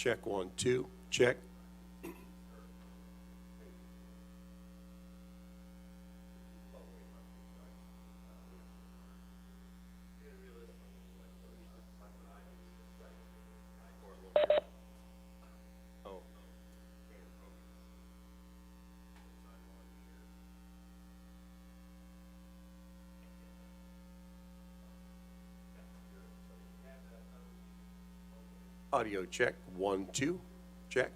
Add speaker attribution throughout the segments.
Speaker 1: Check 1, 2, check. Oh. Audio check 1, 2, check.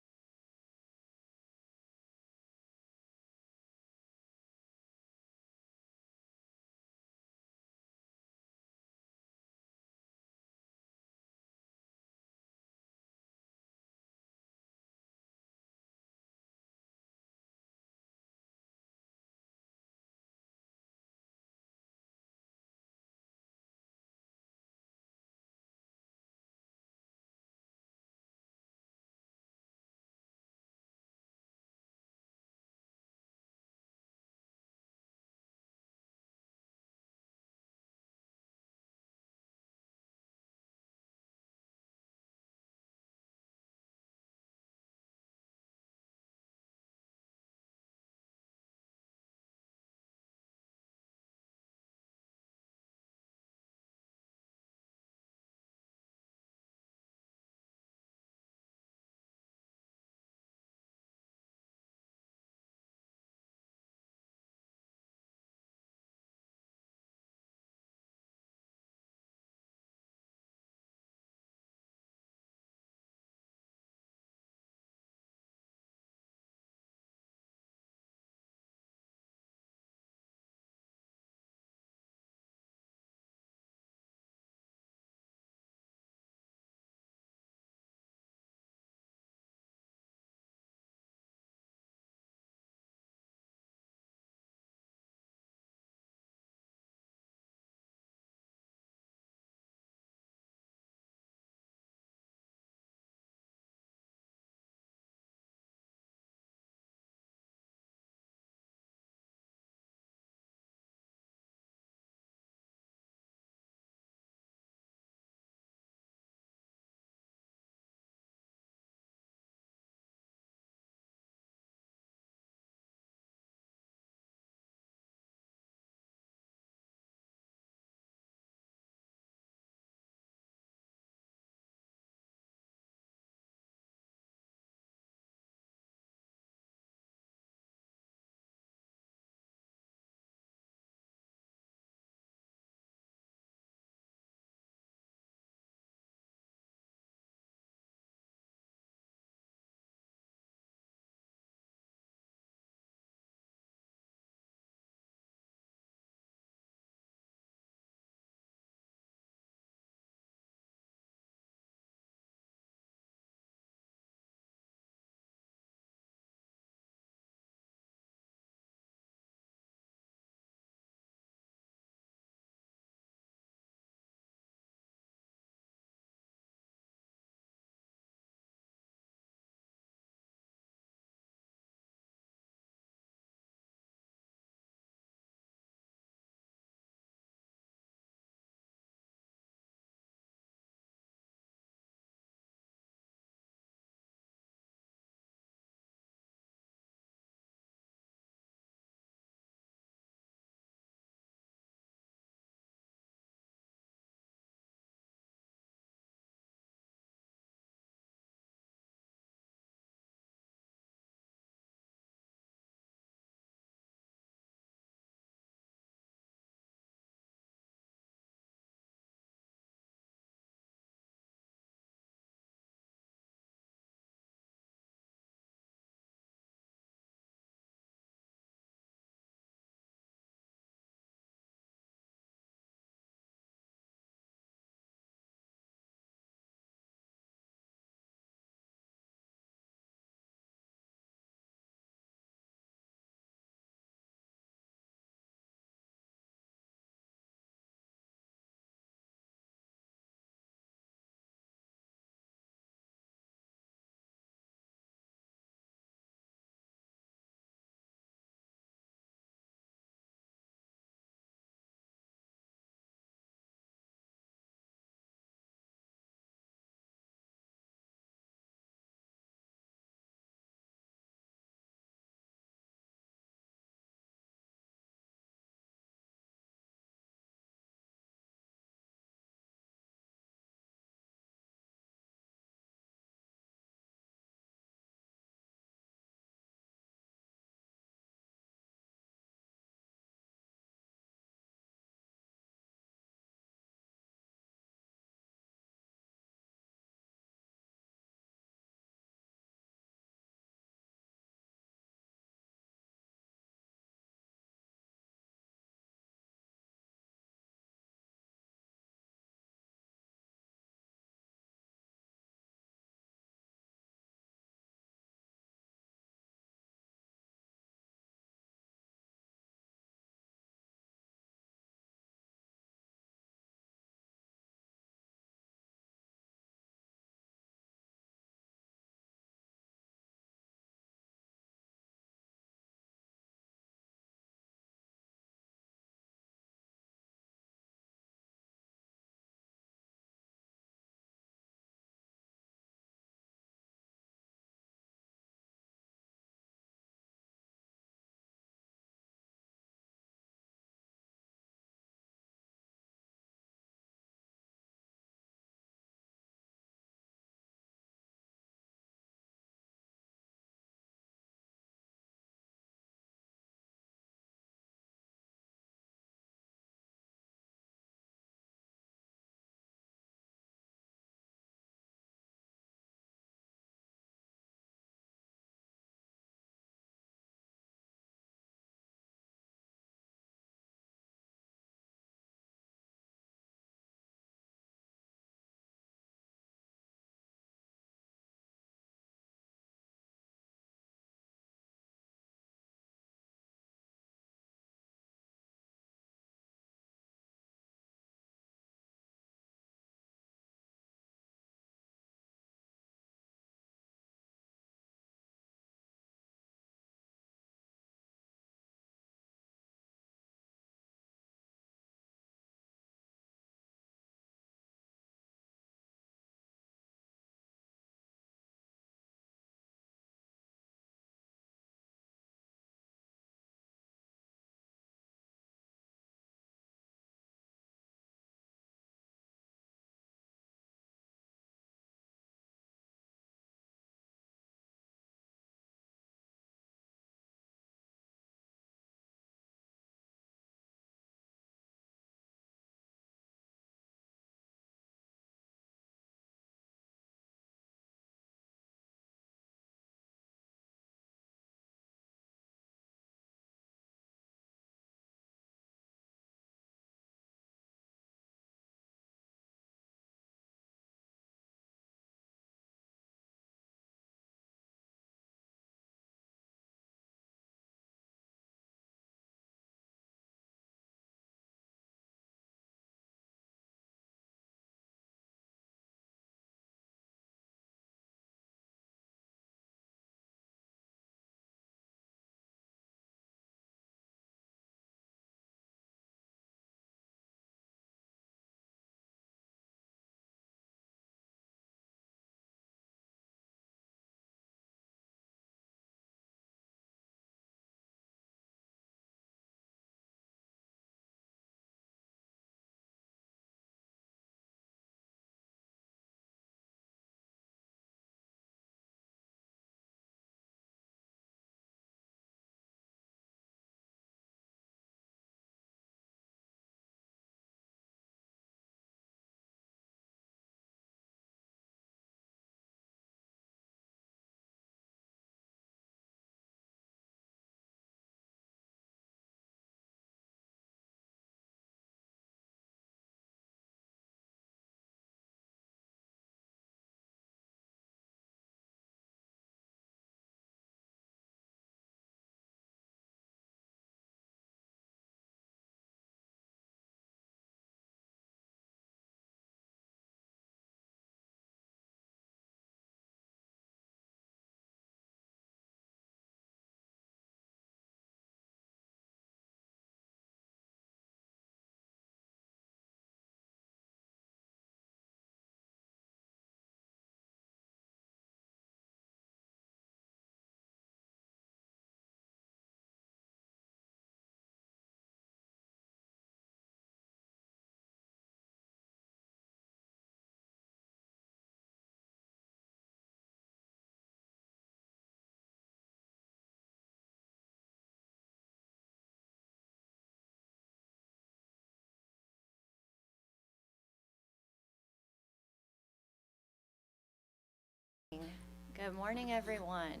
Speaker 2: Good morning, everyone.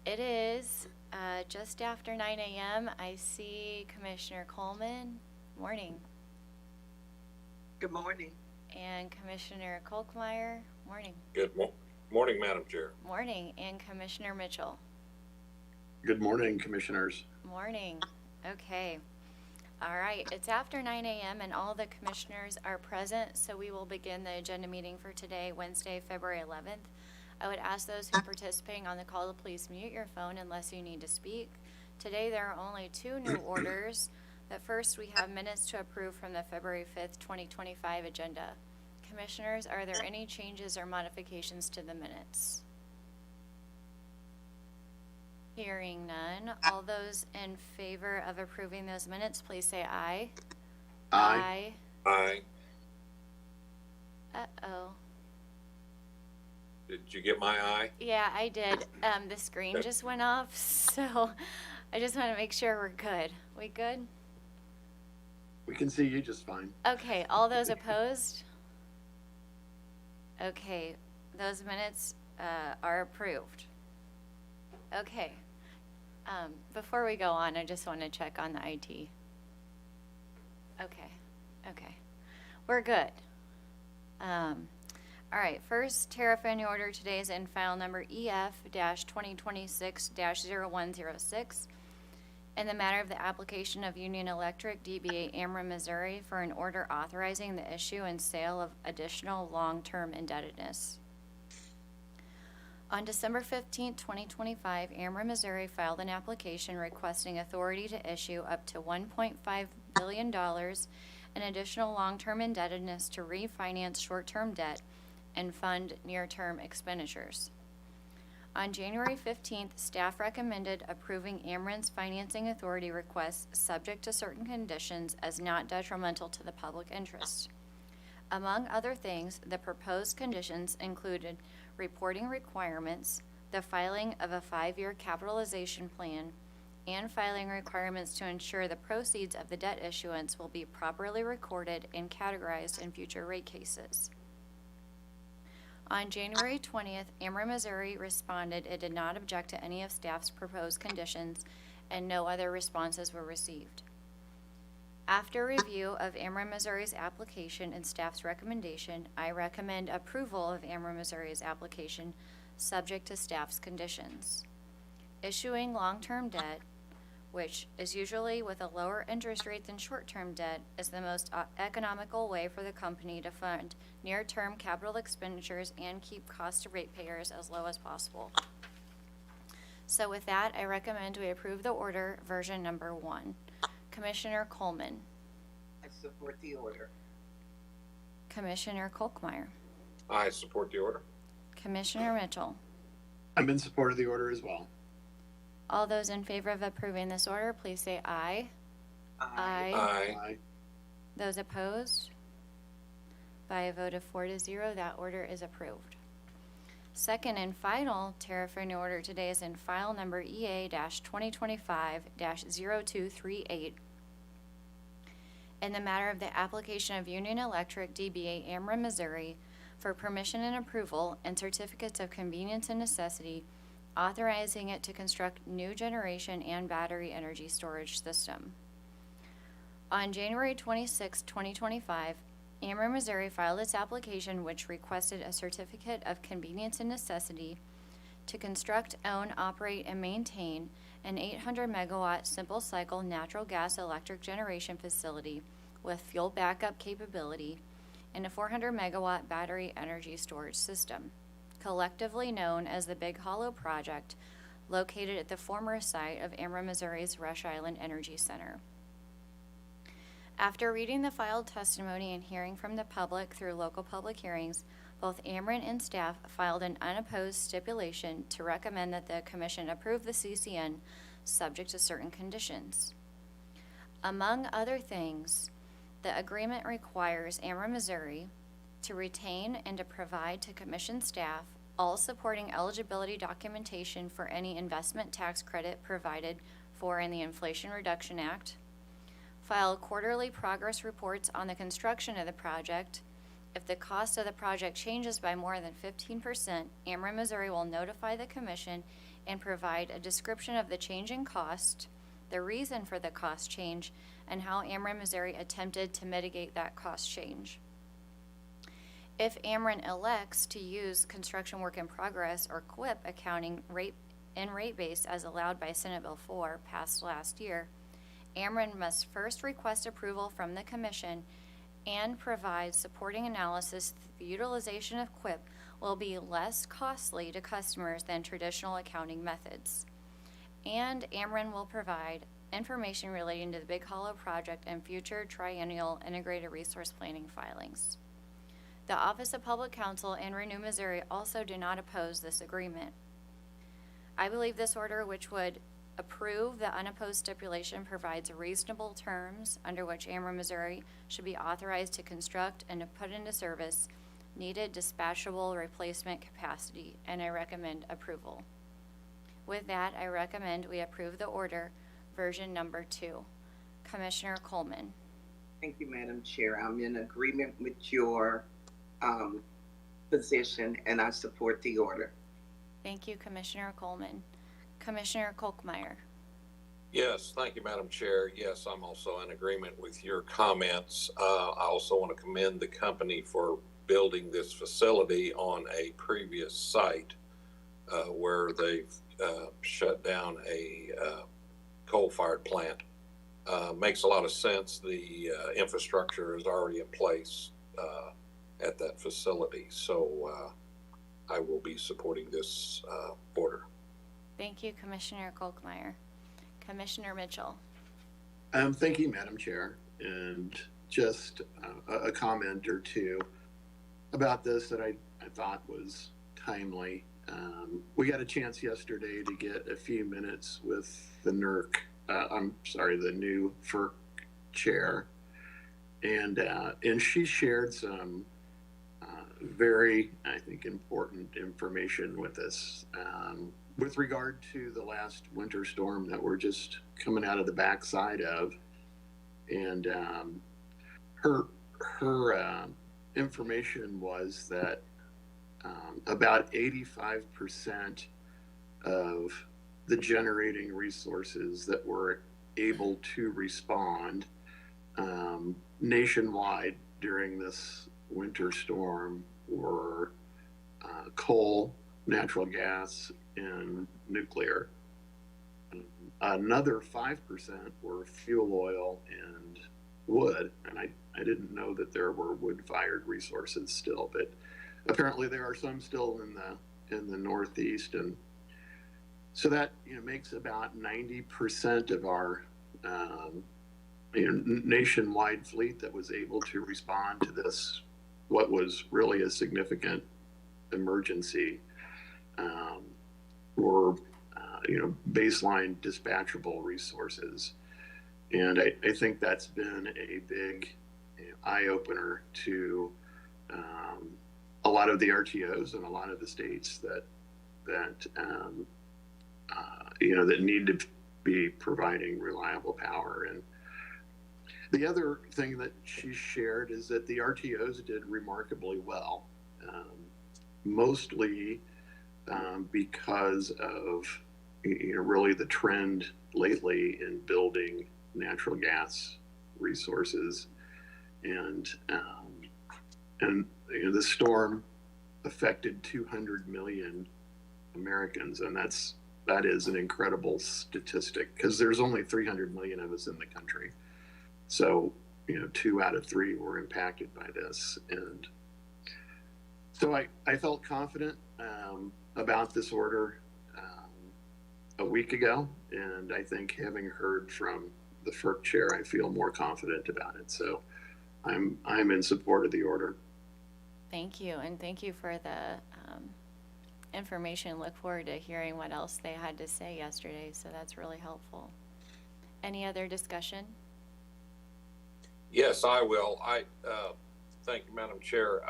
Speaker 2: It is just after 9 a.m. I see Commissioner Coleman. Morning.
Speaker 3: Good morning.
Speaker 2: And Commissioner Kolkmeyer. Morning.
Speaker 4: Morning, Madam Chair.
Speaker 2: Morning. And Commissioner Mitchell.
Speaker 5: Good morning, Commissioners.
Speaker 2: Morning. Okay. All right. It's after 9 a.m. and all the commissioners are present, so we will begin the agenda meeting for today, Wednesday, February 11th. I would ask those who are participating on the call to please mute your phone unless you need to speak. Today, there are only two new orders. But first, we have minutes to approve from the February 5th, 2025 agenda. Commissioners, are there any changes or modifications to the minutes? Hearing none. All those in favor of approving those minutes, please say aye.
Speaker 5: Aye.
Speaker 4: Aye.
Speaker 2: Uh-oh.
Speaker 4: Did you get my eye?
Speaker 2: Yeah, I did. The screen just went off, so I just want to make sure we're good. We good?
Speaker 5: We can see you just fine.
Speaker 2: Okay, all those opposed? Okay, those minutes are approved. Okay. Before we go on, I just want to check on the IT. Okay. We're good. All right, first tariff annual order today is in file number EF-2026-0106. In the matter of the application of Union Electric, DBA Ameren, Missouri, for an order authorizing the issue and sale of additional long-term indebtedness. On December 15, 2025, Ameren, Missouri filed an application requesting authority to issue up to $1.5 billion in additional long-term indebtedness to refinance short-term debt and fund near-term expenditures. On January 15th, staff recommended approving Ameren's financing authority request subject to certain conditions as not detrimental to the public interest. Among other things, the proposed conditions included reporting requirements, the filing of a 5-year capitalization plan, and filing requirements to ensure the proceeds of the debt issuance will be properly recorded and categorized in future rate cases. On January 20th, Ameren, Missouri responded it did not object to any of staff's proposed conditions, and no other responses were received. After review of Ameren, Missouri's application and staff's recommendation, I recommend approval of Ameren, Missouri's application subject to staff's conditions. Issuing long-term debt, which is usually with a lower interest rate than short-term debt, is the most economical way for the company to fund near-term capital expenditures and keep costs to ratepayers as low as possible. So with that, I recommend we approve the order version number 1. Commissioner Coleman.
Speaker 3: I support the order.
Speaker 2: Commissioner Kolkmeyer.
Speaker 4: I support the order.
Speaker 2: Commissioner Mitchell.
Speaker 5: I'm in support of the order as well.
Speaker 2: All those in favor of approving this order, please say aye.
Speaker 3: Aye.
Speaker 4: Aye.
Speaker 2: Those opposed? By a vote of 4-0, that order is approved. Second and final tariff renewal order today is in file number EA-2025-0238. In the matter of the application of Union Electric, DBA Ameren, Missouri, for permission and approval and certificates of convenience and necessity, authorizing it to construct new generation and battery energy storage system. On January 26, 2025, Ameren, Missouri filed its application which requested a certificate of convenience and necessity to construct, own, operate, and maintain an 800-megawatt simple cycle natural gas electric generation facility with fuel backup capability and a 400-megawatt battery energy storage system, collectively known as the Big Hollow Project, located at the former site of Ameren, Missouri's Rush Island Energy Center. After reading the filed testimony and hearing from the public through local public hearings, both Ameren and staff filed an unopposed stipulation to recommend that the Commission approve the CCN subject to certain conditions. Among other things, the agreement requires Ameren, Missouri to retain and to provide to Commission staff all supporting eligibility documentation for any investment tax credit provided for in the Inflation Reduction Act, file quarterly progress reports on the construction of the project, If the cost of the project changes by more than 15%, Ameren, Missouri will notify the commission and provide a description of the change in cost, the reason for the cost change, and how Ameren, Missouri attempted to mitigate that cost change. If Ameren elects to use construction work in progress or CWIP accounting rate base as allowed by Senate Bill 4 passed last year, Ameren must first request approval from the commission and provide supporting analysis that the utilization of CWIP will be less costly to customers than traditional accounting methods. And Ameren will provide information relating to the Big Hollow project and future triennial integrated resource planning filings. The Office of Public Counsel and Renew Missouri also do not oppose this agreement. I believe this order, which would approve the unopposed stipulation, provides reasonable terms under which Ameren, Missouri should be authorized to construct and to put into service needed dispatchable replacement capacity, and I recommend approval. With that, I recommend we approve the order, version number 2. Commissioner Coleman.
Speaker 3: Thank you, Madam Chair. I'm in agreement with your position, and I support the order.
Speaker 2: Thank you, Commissioner Coleman. Commissioner Kolkmeyer.
Speaker 4: Yes, thank you, Madam Chair. Yes, I'm also in agreement with your comments. I also want to commend the company for building this facility on a previous site where they've shut down a coal-fired plant. Makes a lot of sense. The infrastructure is already in place at that facility. So I will be supporting this order.
Speaker 2: Thank you, Commissioner Kolkmeyer. Commissioner Mitchell.
Speaker 5: Thank you, Madam Chair. And just a comment or two about this that I thought was timely. We got a chance yesterday to get a few minutes with the the new FERC chair. And she shared some very, I think, important information with us with regard to the last winter storm that we're just coming out of the backside of. And her information was that about 85% of the generating resources that were able to respond nationwide during this winter storm were coal, natural gas, and nuclear. Another 5% were fuel oil and wood, and I didn't know that there were wood-fired resources still, but apparently there are some still in the Northeast, and so that makes about 90% of our nationwide fleet that was able to respond to this, what was really a significant emergency, were baseline dispatchable resources. And I think that's been a big eye-opener to a lot of the RTOs and a lot of the states that need to be providing reliable power. And the other thing that she shared is that the RTOs did remarkably well, mostly because of really the trend lately in building natural gas resources, and the storm affected 200 million Americans, and that is an incredible statistic because there's only 300 million of us in the country. So 2 out of 3 were impacted by this, and so I felt confident about this order a week ago, and I think having heard from the FERC chair, I feel more confident about it. So I'm in support of the order.
Speaker 2: Thank you, and thank you for the information. Look forward to hearing what else they had to say yesterday, so that's really helpful. Any other discussion?
Speaker 4: Yes, I will. Thank you, Madam Chair.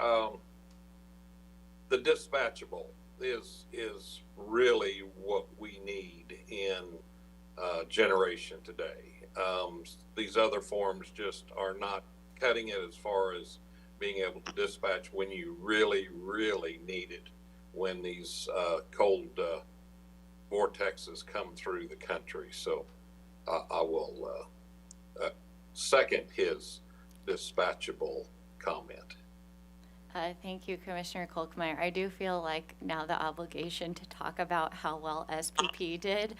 Speaker 4: The dispatchable is really what we need in generation today. These other forms just are not cutting it as far as being able to dispatch when you really, really need it, when these cold vortexes come through the country. So I will second his dispatchable comment.
Speaker 2: Thank you, Commissioner Kolkmeyer. I do feel like now the obligation to talk about how well SPP did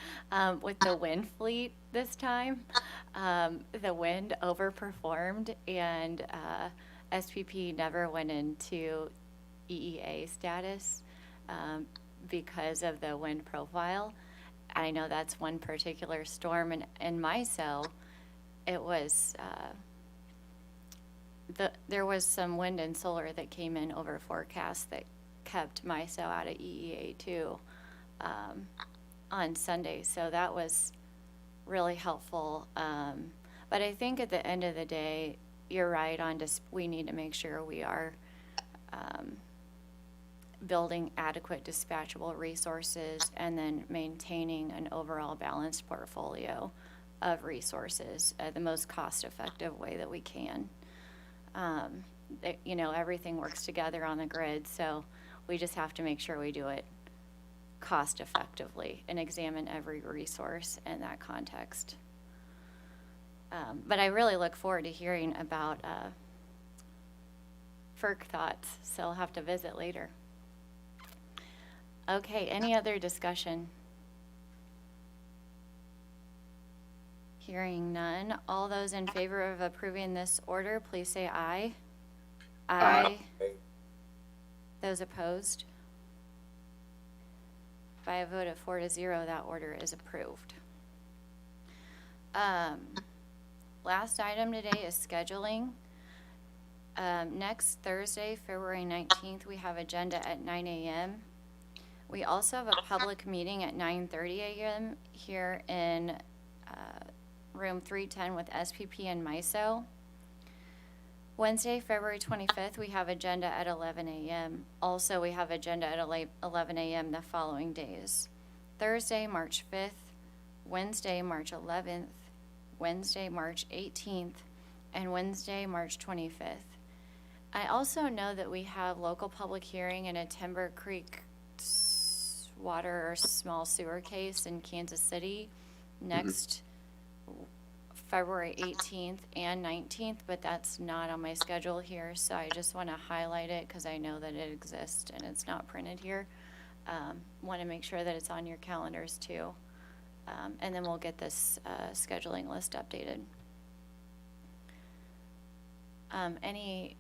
Speaker 2: with the wind fleet this time. The wind overperformed, and SPP never went into EEA status because of the wind profile. I know that's one particular storm, and in MISO, it was there was some wind and solar that came in over forecast that kept MISO out of EEA2 on Sunday. So that was really helpful. But I think at the end of the day, you're right on we need to make sure we are building adequate dispatchable resources and then maintaining an overall balanced portfolio of resources the most cost-effective way that we can. You know, everything works together on the grid, so we just have to make sure we do it cost effectively and examine every resource in that context. But I really look forward to hearing about FERC thoughts, so I'll have to visit later. Okay, any other discussion? Hearing none. All those in favor of approving this order, please say aye. Aye. Those opposed? By a vote of 4-0, that order is approved. Last item today is scheduling. Next Thursday, February 19th, we have agenda at 9 a.m. We also have a public meeting at 9:30 a.m. here in room 310 with SPP and MISO. Wednesday, February 25th, we have agenda at 11 a.m. Also, we have agenda at 11 a.m. the following days. Thursday, March 5th, Wednesday, March 11th, Wednesday, March 18th, and Wednesday, March 25th. I also know that we have local public hearing in a Timber Creek water or small sewer case in Kansas City next February 18th and 19th, but that's not on my schedule here, so I just want to highlight it because I know that it exists and it's not printed here. Want to make sure that it's on your calendars too, and then we'll get this scheduling list updated. Any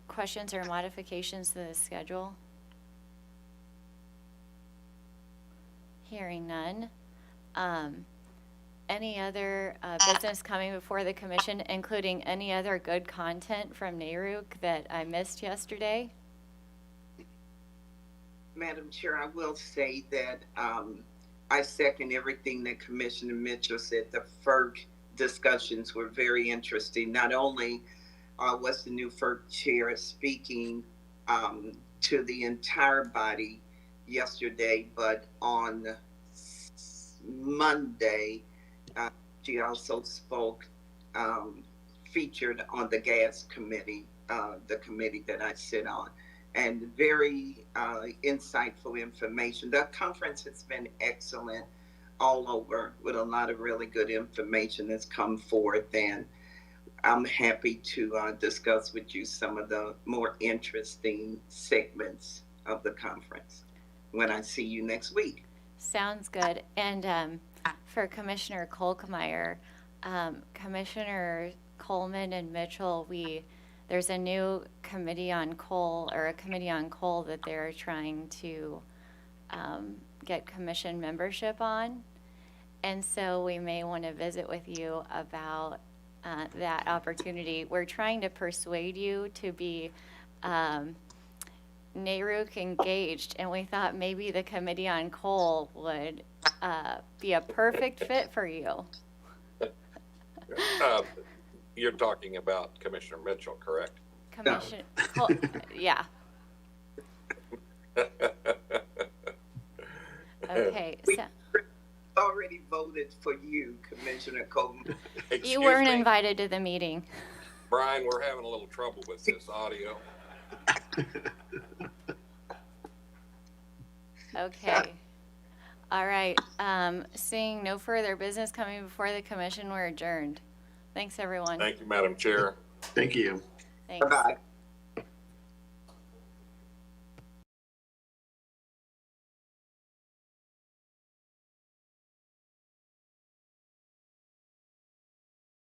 Speaker 2: questions or modifications to the schedule? Hearing none. Any other business coming before the commission, including any other good content from NARUC that I missed yesterday?
Speaker 3: Madam Chair, I will say that I second everything that Commissioner Mitchell said. The FERC discussions were very interesting. Not only was the new FERC chair speaking to the entire body yesterday, but on Monday, she also spoke, featured on the gas committee, the committee that I sit on, and very insightful information. The conference has been excellent all over with a lot of really good information that's come forth, and I'm happy to discuss with you some of the more interesting segments of the conference when I see you next week.
Speaker 2: Sounds good. And for Commissioner Kolkmeyer, Commissioner Coleman and Mitchell, there's a new committee on coal, or a committee on coal that they're trying to get commission membership on. And so we may want to visit with you about that opportunity. We're trying to persuade you to be NARUC engaged, and we thought maybe the Committee on Coal would be a perfect fit for you.
Speaker 4: You're talking about Commissioner Mitchell, correct?
Speaker 2: Commission, yeah. Okay, so
Speaker 3: Already voted for you, Commissioner Coleman.
Speaker 2: you weren't invited to the meeting.
Speaker 4: Brian, we're having a little trouble with this audio.
Speaker 2: Okay. All right. Seeing no further business coming before the commission, we're adjourned. Thanks, everyone.
Speaker 4: Thank you, Madam Chair.
Speaker 5: Thank you.
Speaker 2: Thanks.
Speaker 3: Bye-bye.